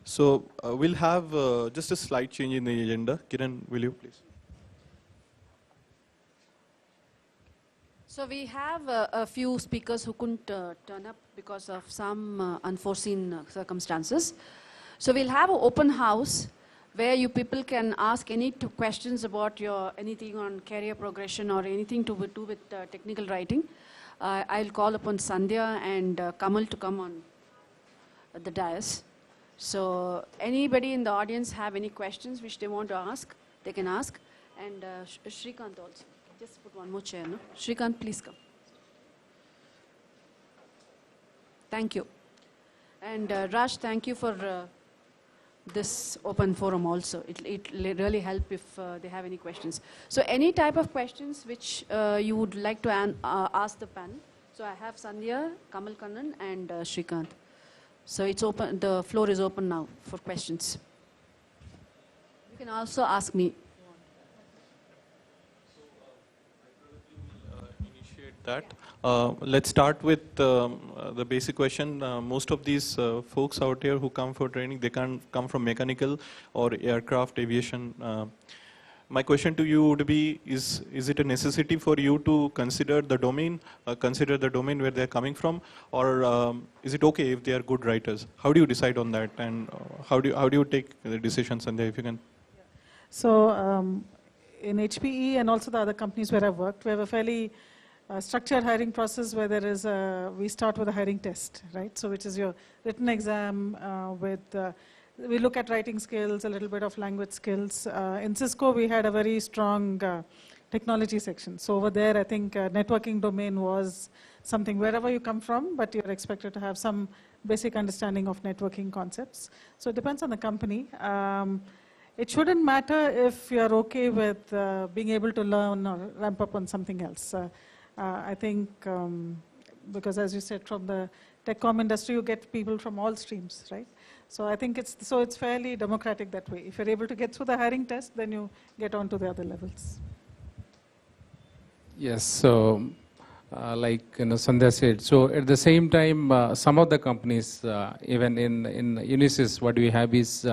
So we'll have just a slight change in the agenda. Kiran, will you please? So we have a few speakers who couldn't turn up because of some unforeseen circumstances. So we'll have an open house where you people can ask any two questions about your anything on career progression or anything to do with technical writing. I'll call upon Sandhya and Kamal to come on the dais. So anybody in the audience have any questions which they want to ask, they can ask. And Shrikant also. Just put one more chair, no? Shrikant, please come. Thank you. And Raj, thank you for this open forum also. It really help if they have any questions. So any type of questions which you would like to ask the panel. So I have Sandhya, Kamal Kannan and Shrikant. So it's open, the floor is open now for questions. You can also ask me. That. Let's start with the basic question. Most of these folks out here who come for training, they can come from mechanical or aircraft aviation. My question to you would be, is it a necessity for you to consider the domain where they're coming from, or is it okay if they are good writers? How do you decide on that, and how do you take the decisions, Sandhya, if you can? So in HPE and also the other companies where I've worked, we have a fairly structured hiring process where there is we start with a hiring test, right? So which is your written exam we look at writing skills, a little bit of language skills. In Cisco, we had a very strong technology section. So over there, I think networking domain was something wherever you come from, but you're expected to have some basic understanding of networking concepts. So it depends on the company. It shouldn't matter if you're okay with being able to learn or ramp up on something else. I think because as you said, from the telecom industry, you get people from all streams, right? So I think it's fairly democratic that way. If you're able to get through the hiring test, then you get on to the other levels. Yes, so like Sandhya said, so at the same time, some of the companies, even in Unisys, what we have is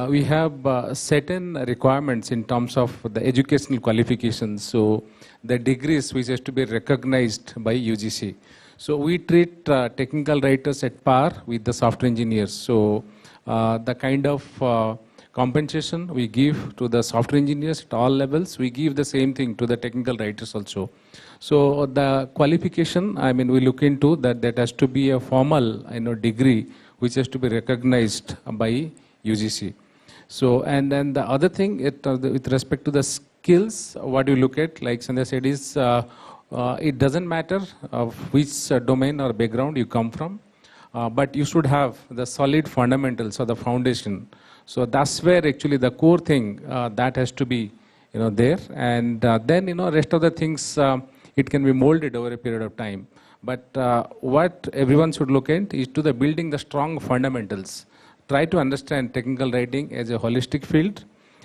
we have certain requirements in terms of the educational qualifications. So the degrees which has to be recognized by UGC. So we treat technical writers at par with the software engineers. So the kind of compensation we give to the software engineers at all levels, we give the same thing to the technical writers also. So the qualification, I mean, we look into that has to be a formal degree which has to be recognized by UGC. So, and then the other thing, with respect to the skills, what you look at, like Sandhya said, is it doesn't matter of which domain or background you come from, but you should have the solid fundamentals or the foundation. So that's where actually the core thing that has to be, there, and then rest of the things it can be molded over a period of time. But what everyone should look at is to the building the strong fundamentals. Try to understand technical writing as a holistic field,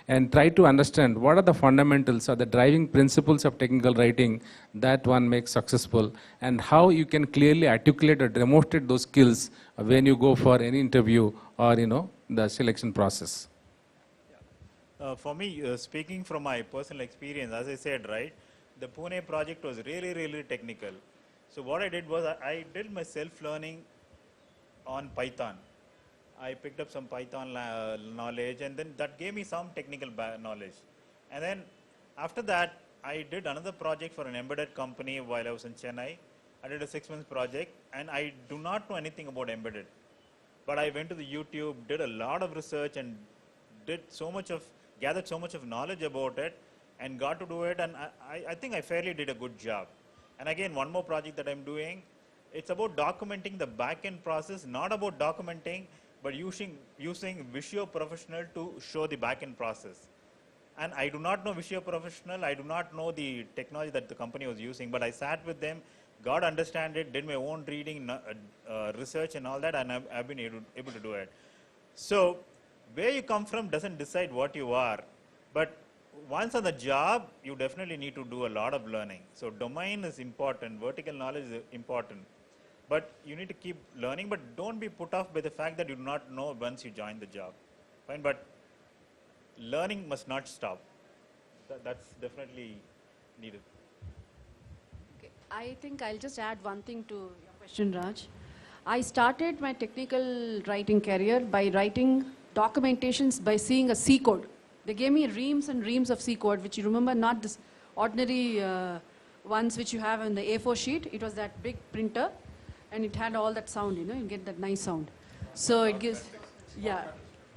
and try to understand what are the fundamentals or the driving principles of technical writing that one makes successful, and how you can clearly articulate or demonstrate those skills when you go for any interview or the selection process. For me, speaking from my personal experience, as I said, right, the Pune project was really technical. So what I did was I did my self-learning on Python. I picked up some Python knowledge, and then that gave me some technical knowledge. And then after that, I did another project for an embedded company while I was in Chennai. I did a 6-month project, and I do not know anything about embedded. But I went to the YouTube, did a lot of research, and gathered so much of knowledge about it, and got to do it, and I think I fairly did a good job. And again, one more project that I'm doing, it's about documenting the back-end process, not about documenting, but using Visio Professional to show the back-end process. And I do not know Visio Professional, I do not know the technology that the company was using, but I sat with them, got to understand it, did my own reading, research and all that, and I've been able to do it. So where you come from doesn't decide what you are, but once on the job, you definitely need to do a lot of learning. So domain is important, vertical knowledge is important. But you need to keep learning, but don't be put off by the fact that you do not know once you join the job. Fine, but learning must not stop. That's definitely needed. Okay. I think I'll just add one thing to your question, Raj. I started my technical writing career by writing documentations by seeing a C code. They gave me reams and reams of C code, which you remember, not this ordinary ones which you have on the A4 sheet. It was that big printer, and it had all that sound, you know, you get that nice sound. So it gives, yeah,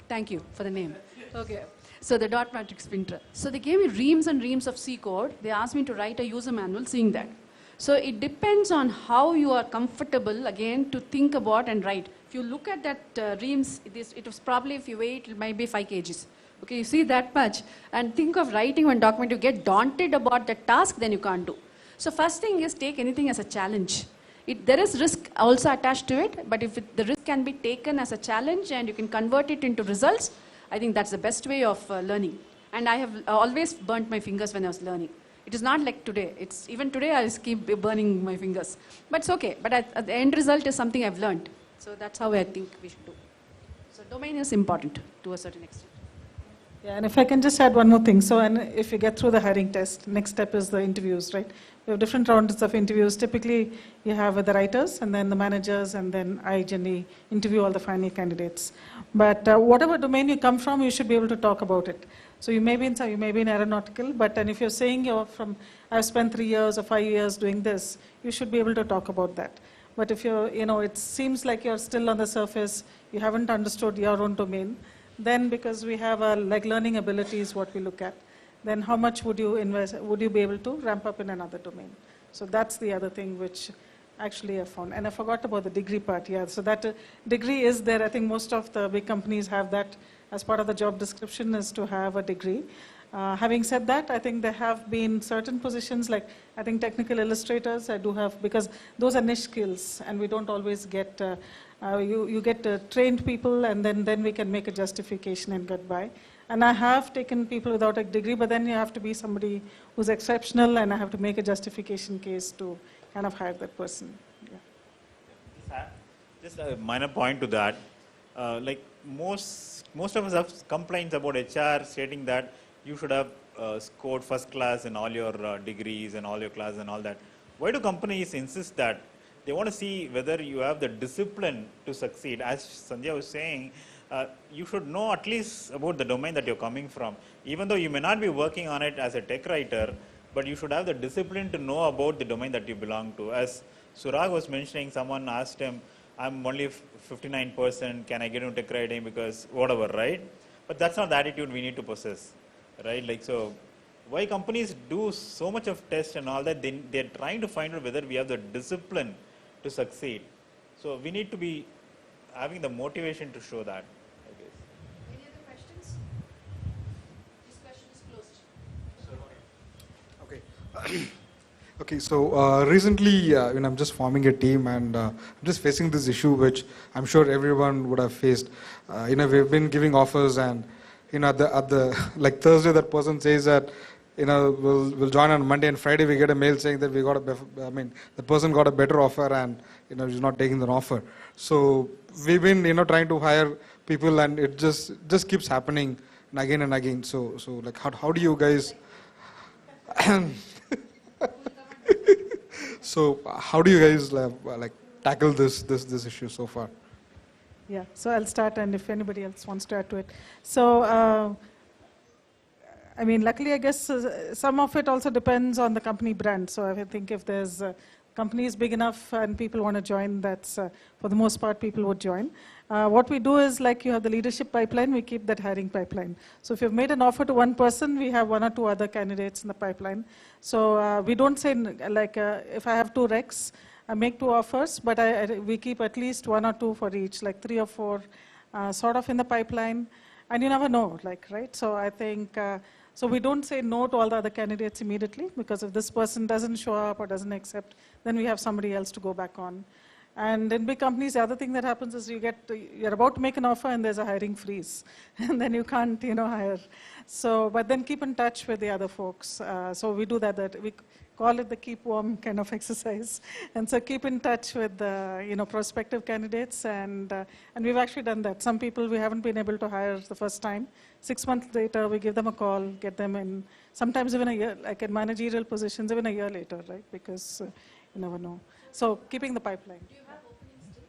thank you for the name. Okay, so the dot matrix printer. So they gave me reams and reams of C code. They asked me to write a user manual seeing that. So it depends on how you are comfortable, again, to think about and write. If you look at that reams, it was probably, if you weigh it might be 5 kgs. Okay, you see that much. And think of writing one document, you get daunted about the task, then you can't do. So first thing is take anything as a challenge. There is risk also attached to it, but if the risk can be taken as a challenge and you can convert it into results, I think that's the best way of learning. And I have always burnt my fingers when I was learning. It is not like today. It's even today I just keep burning my fingers. But it's okay. But at the end result is something I've learned. So that's how I think we should do. So domain is important to a certain extent. Yeah, and if I can just add one more thing. So, and if you get through the hiring test, next step is the interviews, right? We have different rounds of interviews. Typically, you have the writers and then the managers, and then I generally interview all the final candidates. But whatever domain you come from, you should be able to talk about it. So you may be in aeronautical, but then if you're saying you're from, I've spent 3 years or 5 years doing this, you should be able to talk about that. But if you're, it seems like you're still on the surface, you haven't understood your own domain, then because we have like learning abilities, what we look at, then how much would you invest, would you be able to ramp up in another domain? So that's the other thing which actually I found. And I forgot about the degree part, yeah. So that degree is there. I think most of the big companies have that as part of the job description, is to have a degree. Having said that, I think there have been certain positions, like I think technical illustrators, I do have, because those are niche skills and we don't always get, you get trained people, and then we can make a justification and get by. And I have taken people without a degree, but then you have to be somebody who's exceptional, and I have to make a justification case to kind of hire that person. Yeah. Just a minor point to that. Like most of us have complaints about HR stating that you should have scored first class in all your degrees and all your classes and all that. Why do companies insist that? They want to see whether you have the discipline to succeed. As Sanjay was saying, you should know at least about the domain that you're coming from. Even though you may not be working on it as a tech writer, but you should have the discipline to know about the domain that you belong to. As Surag was mentioning, someone asked him, I'm only 59%, can I get into tech writing because whatever, right? But that's not the attitude we need to possess, right? Like, so why companies do so much of tests and all that, they're trying to find out whether we have the discipline to succeed. So we need to be having the motivation to show that, I guess. Any other questions? This question is closed. Okay. Okay, so recently, I'm just forming a team, and I'm just facing this issue, which I'm sure everyone would have faced. We've been giving offers, and at the like Thursday, that person says that we'll join on Monday, and Friday we get a mail saying that the person got a better offer, and he's not taking the offer. So we've been trying to hire people, and it just keeps happening again and again. So like how do you guys? So how do you guys like tackle this issue so far? Yeah, so I'll start, and if anybody else wants to add to it. So, luckily, I guess some of it also depends on the company brand. So I think if there's company is big enough and people want to join, that's for the most part people would join. What we do is, like, you have the leadership pipeline, we keep that hiring pipeline. So if you've made an offer to one person, we have 1 or 2 other candidates in the pipeline. So we don't say, like, if I have 2 recs, I make 2 offers, but we keep at least 1 or 2 for each, like 3 or 4 sort of in the pipeline. And you never know, like, right? So I think, so we don't say no to all the other candidates immediately, because if this person doesn't show up or doesn't accept, then we have somebody else to go back on. And in big companies, the other thing that happens is you're about to make an offer and there's a hiring freeze. And then you can't, hire. So, but then keep in touch with the other folks. So we do that we call it the keep warm kind of exercise. And so keep in touch with the prospective candidates, and we've actually done that. Some people we haven't been able to hire the first time. 6 months later, we give them a call, get them in, sometimes even a year, like in managerial positions, even a year later, right? Because you never know. So keeping the pipeline. Do you have openings still?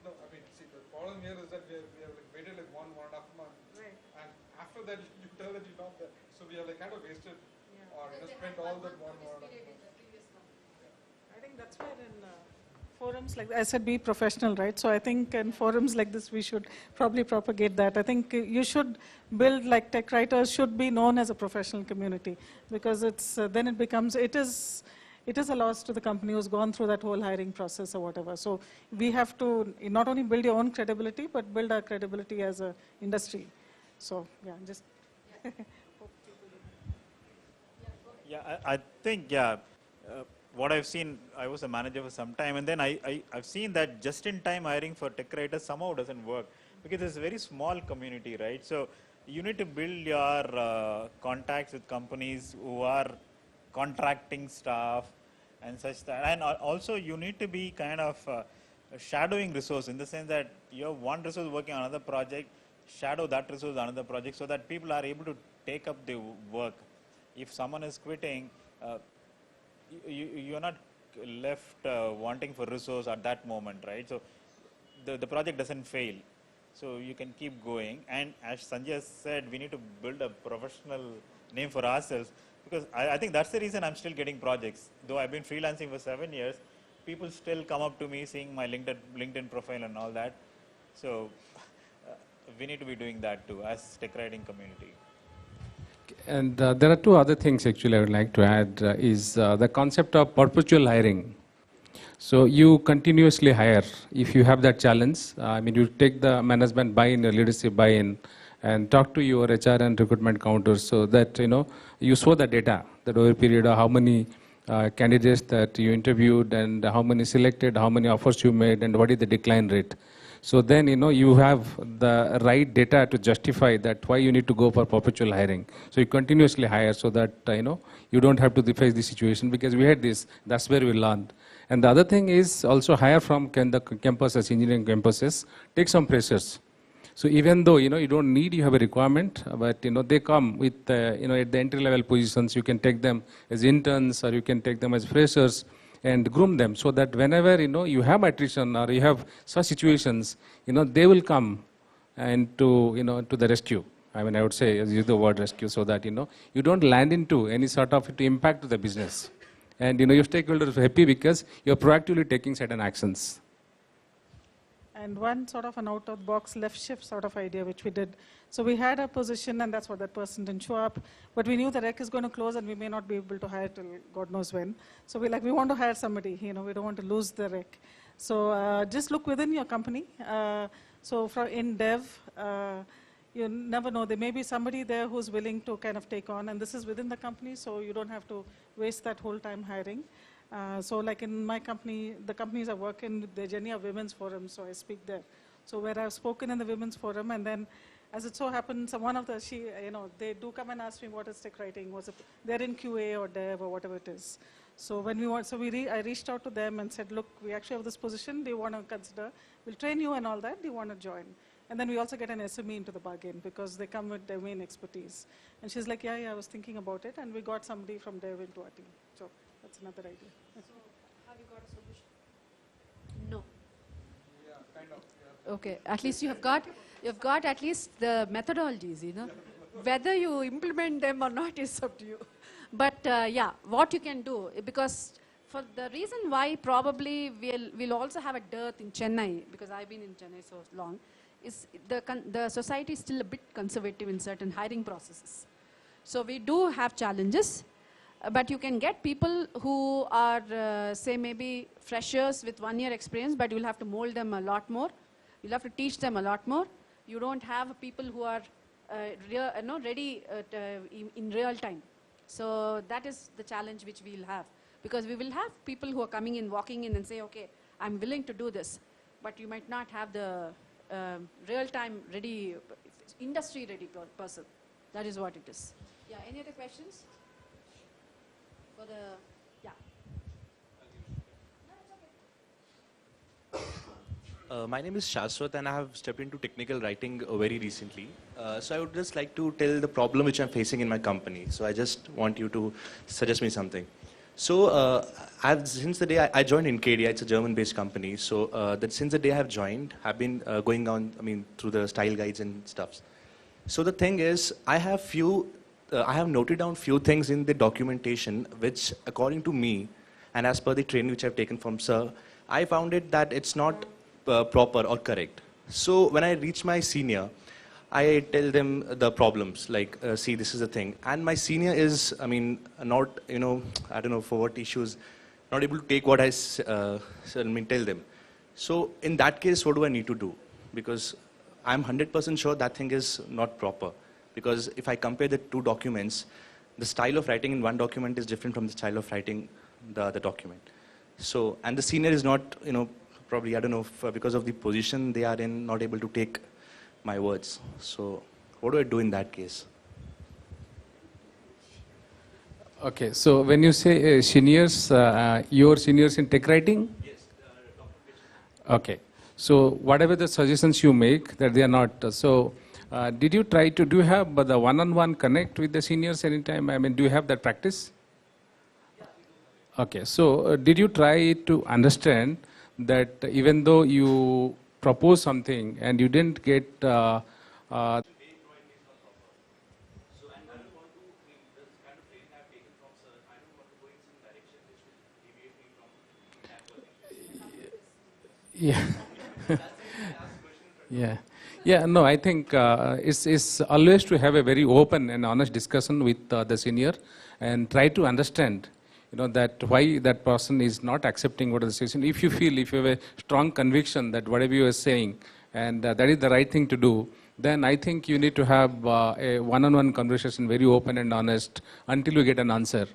No, I mean, see, the problem here is that we have like waited like 1.5 months, Right. and after that you tell that you're not there. So we have like kind of wasted Yeah. or spent all that 1.5 months. I think that's where in forums like I said, be professional, right? So I think in forums like this, we should probably propagate that. I think you should build, like tech writers should be known as a professional community, because it's then it becomes, it is a loss to the company who's gone through that whole hiring process or whatever. So we have to not only build your own credibility, but build our credibility as a industry. So yeah, just. Yeah, I think, what I've seen, I was a manager for some time, and then I've seen that just-in-time hiring for tech writers somehow doesn't work, because it's a very small community, right? So you need to build your contacts with companies who are contracting staff and such that, and also you need to be kind of a shadowing resource, in the sense that you have one resource working on another project, shadow that resource on another project, so that people are able to take up the work. If someone is quitting, you're not left wanting for resource at that moment, right? So the project doesn't fail. So you can keep going. And as Sanjay said, we need to build a professional name for ourselves, because I think that's the reason I'm still getting projects. Though I've been freelancing for 7 years, people still come up to me seeing my LinkedIn profile and all that. So we need to be doing that too as tech writing community. And there are two other things actually I would like to add is the concept of perpetual hiring. So you continuously hire. If you have that challenge, I mean, you take the management buy-in, your leadership buy-in, and talk to your HR and recruitment counters, so that you show the data that over a period of how many candidates that you interviewed and how many selected, how many offers you made, and what is the decline rate. So then, you have the right data to justify that why you need to go for perpetual hiring. So you continuously hire so that, you don't have to face this situation, because we had this, that's where we learned. And the other thing is also hire from the campuses, engineering campuses, take some freshers. So even though, you don't need, you have a requirement, but, they come with, at the entry level positions, you can take them as interns or you can take them as freshers, and groom them, so that whenever you have attrition or you have such situations, they will come and to the rescue. I mean, I would say use the word rescue, so that you don't land into any sort of impact to the business, and your stakeholders are happy because you're proactively taking certain actions. And one sort of an out-of-the-box left shift sort of idea, which we did. So we had a position, and that's what that person didn't show up. But we knew the rec is going to close, and we may not be able to hire till God knows when. So we want to hire somebody. We don't want to lose the rec. So just look within your company. So in dev, you never know. There may be somebody there who's willing to kind of take on, and this is within the company, so you don't have to waste that whole time hiring. So like in my company, the companies I work in, the Genia Women's Forum, so I speak there. So where I've spoken in the Women's Forum, and then as it so happens, one of they do come and ask me what is tech writing, they're in QA or dev or whatever it is. So when I reached out to them and said, look, we actually have this position, do you want to consider? We'll train you and all that, do you want to join? And then we also get an SME into the bargain, because they come with domain expertise. And she's like, yeah, I was thinking about it, and we got somebody from dev into our team. So that's another idea. So have you got a solution? No. Yeah, kind of. Yeah. Okay, at least you've got at least the methodologies, Whether you implement them or not is up to you. But yeah, what you can do, because for the reason why probably we'll also have a dearth in Chennai, because I've been in Chennai so long, is the society is still a bit conservative in certain hiring processes. So we do have challenges, but you can get people who are, say, maybe freshers with 1 year experience, but you'll have to mold them a lot more. You'll have to teach them a lot more. You don't have people who are ready in real time. So that is the challenge which we'll have, because we will have people who are coming in, walking in and say, okay, I'm willing to do this, but you might not have the real time ready, industry ready person. That is what it is. Yeah, any other questions? For the, yeah. My name is Shashwat and I have stepped into technical writing very recently. So I would just like to tell the problem which I'm facing in my company. So I just want you to suggest me something. So since the day I joined Incadia, it's a German-based company. So that since the day I have joined, I've been going on, through the style guides and stuff. So the thing is, I have noted down few things in the documentation which, according to me, and as per the training which I've taken from Sir, I found it that it's not proper or correct. So when I reach my senior, I tell them the problems, like, see, this is the thing. And my senior is, not, I don't know for what issues, not able to take what I tell them. So in that case, what do I need to do? Because I'm 100% sure that thing is not proper. Because if I compare the two documents, the style of writing in one document is different from the style of writing the other document. So, and the senior is not, probably, I don't know, if, because of the position they are in, not able to take my words. So, what do I do in that case? Okay, so when you say seniors, your seniors in tech writing? Yes, Okay, so whatever the suggestions you make, that they are not. So, did you try to, do you have the one-on-one connect with the seniors anytime? Do you have that practice? Okay, so did you try to understand that even though you propose something and you didn't get yeah. Yeah, no, I think it's always to have a very open and honest discussion with the senior and try to understand, that why that person is not accepting what is the suggestion. If you have a strong conviction that whatever you are saying and that is the right thing to do, then I think you need to have a one-on-one conversation, very open and honest, until you get an answer.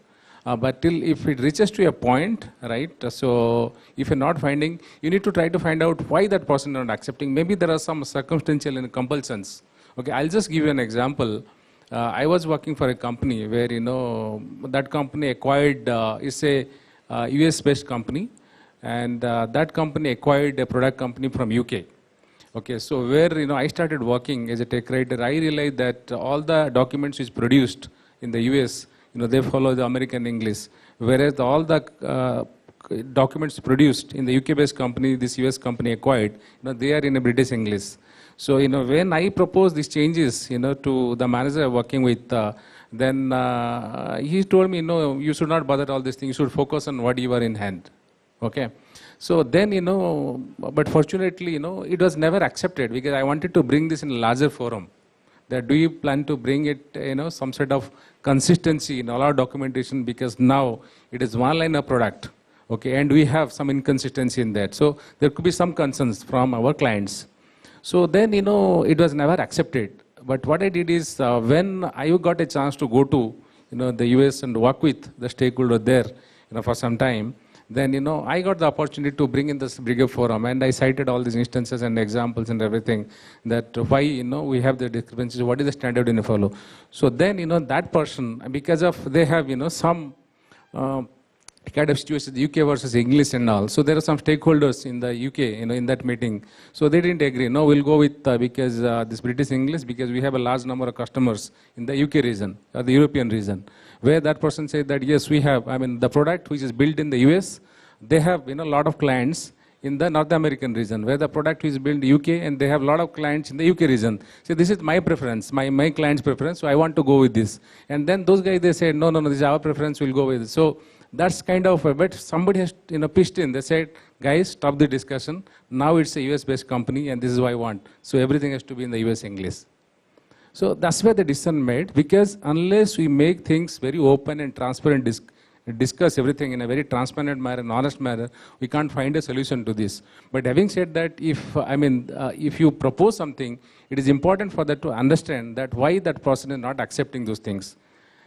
But till if it reaches to a point, right, so if you're not finding, you need to try to find out why that person is not accepting. Maybe there are some circumstantial and compulsions. Okay, I'll just give you an example. I was working for a company where, that company acquired, it's a US-based company, and that company acquired a product company from UK. Okay, so where, I started working as a tech writer, I realized that all the documents which produced in the US, they follow the American English, whereas all the documents produced in the UK-based company, this US company acquired, they are in a British English. So, when I proposed these changes, to the manager working with, then he told me, no, you should not bother all these things, you should focus on what you are in hand. Okay. So then, but fortunately, it was never accepted because I wanted to bring this in a larger forum. That do you plan to bring it, some sort of consistency in all our documentation, because now it is one line of product, okay, and we have some inconsistency in that. So there could be some concerns from our clients. So then, it was never accepted. But what I did is, when I got a chance to go to, the US and work with the stakeholder there, for some time, then, I got the opportunity to bring in this bigger forum, and I cited all these instances and examples and everything, that why, we have the discrepancies, what is the standard in follow. So then, that person, because of, they have, some kind of situation, the UK versus English and all. So there are some stakeholders in the UK, in that meeting. So they didn't agree. No, we'll go with, because this British English, because we have a large number of customers in the UK region, or the European region, where that person said that, yes, we have, the product which is built in the US, they have, a lot of clients in the North American region, where the product is built in the UK, and they have a lot of clients in the UK region. So this is my preference, my client's preference, so I want to go with this. And then those guys, they said, no, this is our preference, we'll go with it. So that's kind of, but somebody has, pitched in. They said, guys, stop the discussion. Now it's a US-based company, and this is what I want. So everything has to be in the US English. So that's where the decision made, because unless we make things very open and transparent, discuss everything in a very transparent manner and honest manner, we can't find a solution to this. But having said that, if you propose something, it is important for that to understand that why that person is not accepting those things.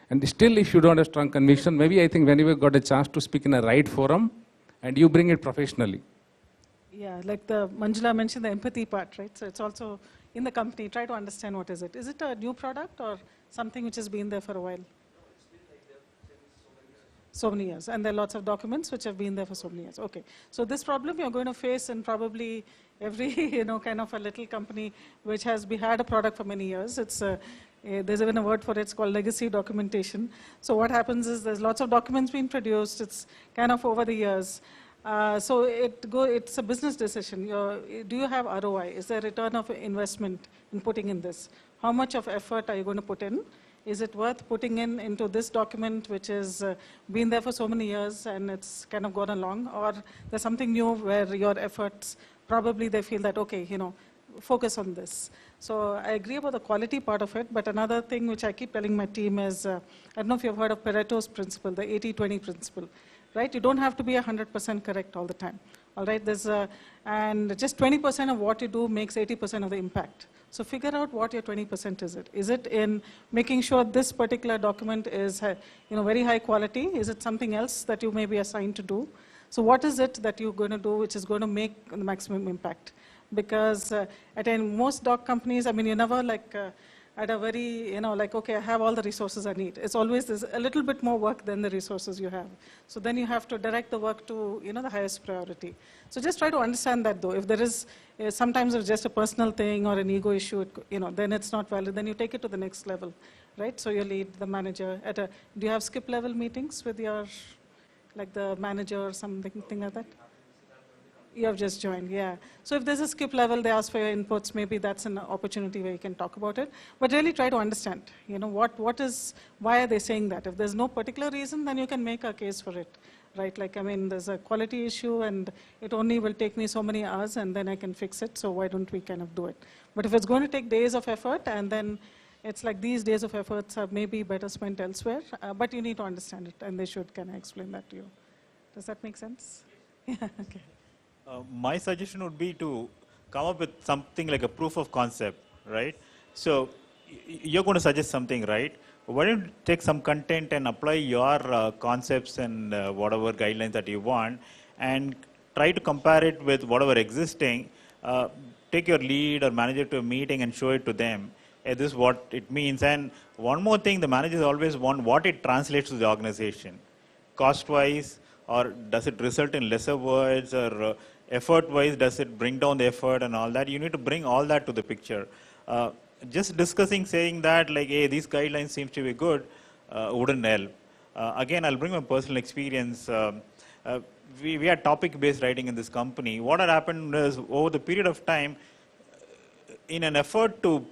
And still, if you don't have strong conviction, maybe I think whenever you got a chance to speak in a right forum, and you bring it professionally. Yeah, like the Manjula mentioned the empathy part, right? So it's also in the company, try to understand what is it. Is it a new product or something which has been there for a while? So many years, and there are lots of documents which have been there for so many years. Okay, so this problem you're going to face in probably every, kind of a little company which has had a product for many years. It's there's even a word for it. It's called legacy documentation. So what happens is there's lots of documents being produced. It's kind of over the years. So it's a business decision. Do you have ROI? Is there return of investment in putting in this? How much of effort are you going to put in? Is it worth putting into this document which has been there for so many years and it's kind of gone along? Or there's something new where your efforts, probably they feel that, okay, focus on this. So I agree about the quality part of it, but another thing which I keep telling my team is, I don't know if you've heard of Pareto's principle, the 80-20 principle, right? You don't have to be 100% correct all the time, all right? And just 20% of what you do makes 80% of the impact. So figure out what your 20% is. Is it in making sure this particular document is very high quality? Is it something else that you may be assigned to do? So what is it that you're going to do which is going to make the maximum impact? Because most doc companies, you never at a very, okay, I have all the resources I need. It's always there's a little bit more work than the resources you have. So then you have to direct the work to, the highest priority. So just try to understand that though. If there is, sometimes it's just a personal thing or an ego issue, then it's not valid. Then you take it to the next level, right? So you lead the manager do you have skip level meetings with your, the manager or something like that? You have just joined, yeah. So if there's a skip level, they ask for your inputs, maybe that's an opportunity where you can talk about it. But really try to understand, why are they saying that? If there's no particular reason, then you can make a case for it, right? There's a quality issue and it only will take me so many hours and then I can fix it, so why don't we kind of do it? But if it's going to take days of effort and then it's like these days of efforts are maybe better spent elsewhere, but you need to understand it and they should kind of explain that to you. Does that make sense? Yeah, okay. My suggestion would be to come up with something like a proof of concept, right? So you're going to suggest something, right? Why don't you take some content and apply your concepts and whatever guidelines that you want and try to compare it with whatever existing. Take your lead or manager to a meeting and show it to them. This is what it means. And one more thing, the managers always want what it translates to the organization. Cost-wise, or does it result in lesser words, or effort-wise, does it bring down the effort and all that? You need to bring all that to the picture. Just discussing, saying that, hey, these guidelines seem to be good, wouldn't help. Again, I'll bring my personal experience. We had topic-based writing in this company. What had happened is, over the period of time, in an effort to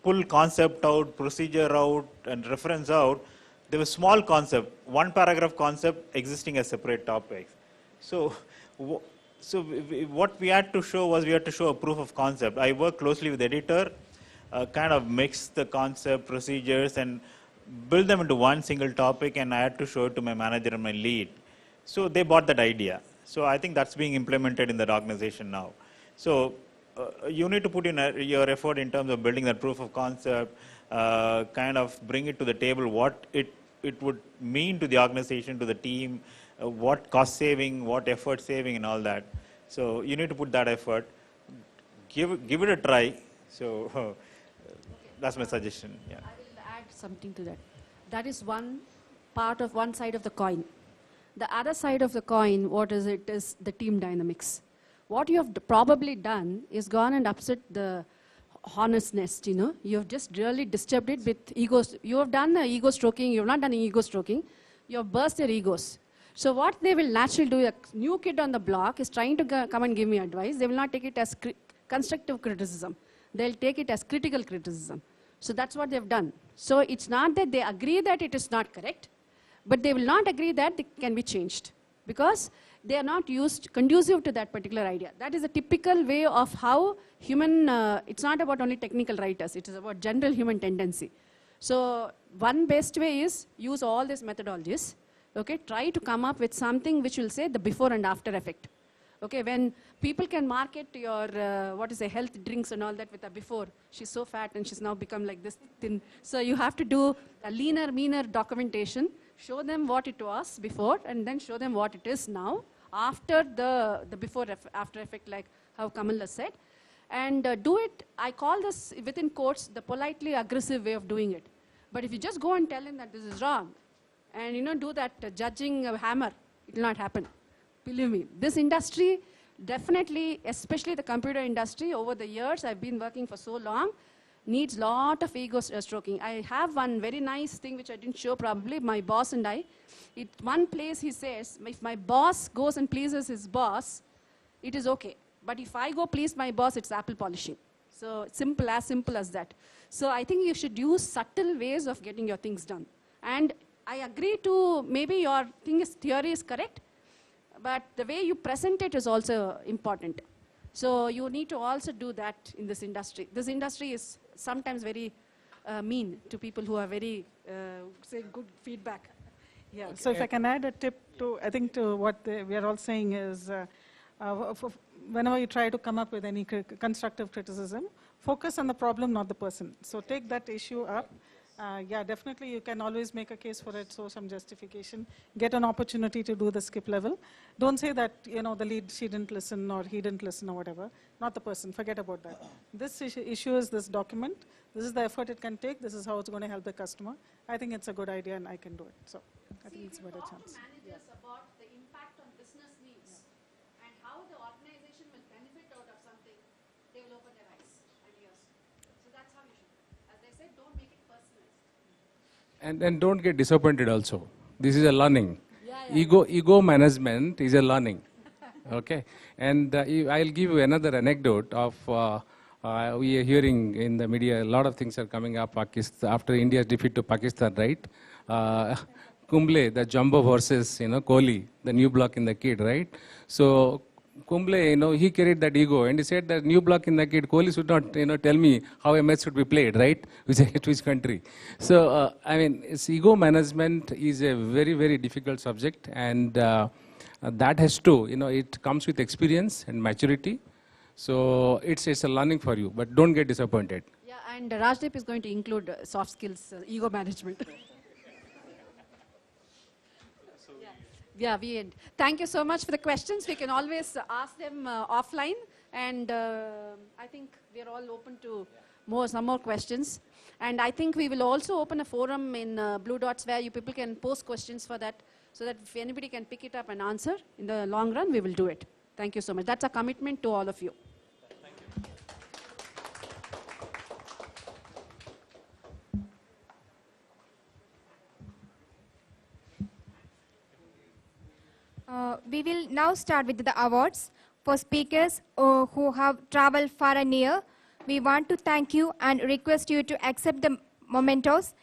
pull concept out, procedure out, and reference out, there was small concept, one paragraph concept existing as separate topics. So what we had to show was we had to show a proof of concept. I worked closely with the editor, kind of mix the concept, procedures, and build them into one single topic, and I had to show it to my manager and my lead. So they bought that idea. So I think that's being implemented in that organization now. So you need to put in your effort in terms of building that proof of concept, kind of bring it to the table, what it would mean to the organization, to the team, what cost saving, what effort saving, and all that. So you need to put that effort. Give it a try. So that's my suggestion. Yeah. I will add something to that. That is one part of one side of the coin. The other side of the coin, what is it, is the team dynamics. What you have probably done is gone and upset the hornet's nest, You have just really disturbed it with egos. You have done ego stroking. You have not done ego stroking. You have burst their egos. So what they will naturally do, a new kid on the block is trying to come and give me advice. They will not take it as constructive criticism. They'll take it as critical criticism. So that's what they've done. So it's not that they agree that it is not correct, but they will not agree that it can be changed because they are not conducive to that particular idea. That is a typical way of how human, it's not about only technical writers, it is about general human tendency. So one best way is use all these methodologies, okay, try to come up with something which will say the before and after effect. Okay, when people can market your, health drinks and all that with a before, she's so fat and she's now become like this thin. So you have to do a leaner, meaner documentation, show them what it was before and then show them what it is now after the before after effect, like how Kamal has said. And do it, I call this within quotes, the politely aggressive way of doing it. But if you just go and tell him that this is wrong, and do that judging hammer, it will not happen. Believe me, this industry, definitely, especially the computer industry, over the years I've been working for so long, needs lot of ego stroking. I have one very nice thing which I didn't show probably, my boss and I. One place he says, if my boss goes and pleases his boss, it is okay. But if I go please my boss, it's apple polishing. So simple as that. So I think you should use subtle ways of getting your things done. And I agree to maybe your theory is correct, but the way you present it is also important. So you need to also do that in this industry. This industry is sometimes very mean to people who are very, say, good feedback. Yeah, so if I can add a tip to, I think to what we are all saying is, whenever you try to come up with any constructive criticism, focus on the problem, not the person. So take that issue up. Yeah, definitely you can always make a case for it, show some justification, get an opportunity to do the skip level. Don't say that, the lead, she didn't listen or he didn't listen or whatever. Not the person, forget about that. This issue is this document. This is the effort it can take. This is how it's going to help the customer. I think it's a good idea and I can do it. So I think it's a better chance. Managers about the impact on business needs and how the organization will benefit out of something, they will open their eyes and ears. So that's how you should. As I said, don't make it personalized. And don't get disappointed also. This is a learning. Ego management is a learning. Okay. And I'll give you another anecdote of we are hearing in the media a lot of things are coming up after India's defeat to Pakistan, right? Kumble, the jumbo versus Kohli, the new block in the kid, right? So Kumble, he carried that ego and he said that new block in the kid, Kohli should not, tell me how a match should be played, right? Which country. So, it's ego management is a very, very difficult subject and that has to, it comes with experience and maturity. So it's a learning for you, but don't get disappointed. Yeah, and Rajdeep is going to include soft skills, ego management. Yeah, we end. Thank you so much for the questions. We can always ask them offline, and I think we are all open to some more questions. And I think we will also open a forum in Blue Dots where you people can post questions for that, so that if anybody can pick it up and answer in the long run, we will do it. Thank you so much. That's a commitment to all of you. We will now start with the awards. For speakers who have traveled far and near, we want to thank you and request you to accept the mementos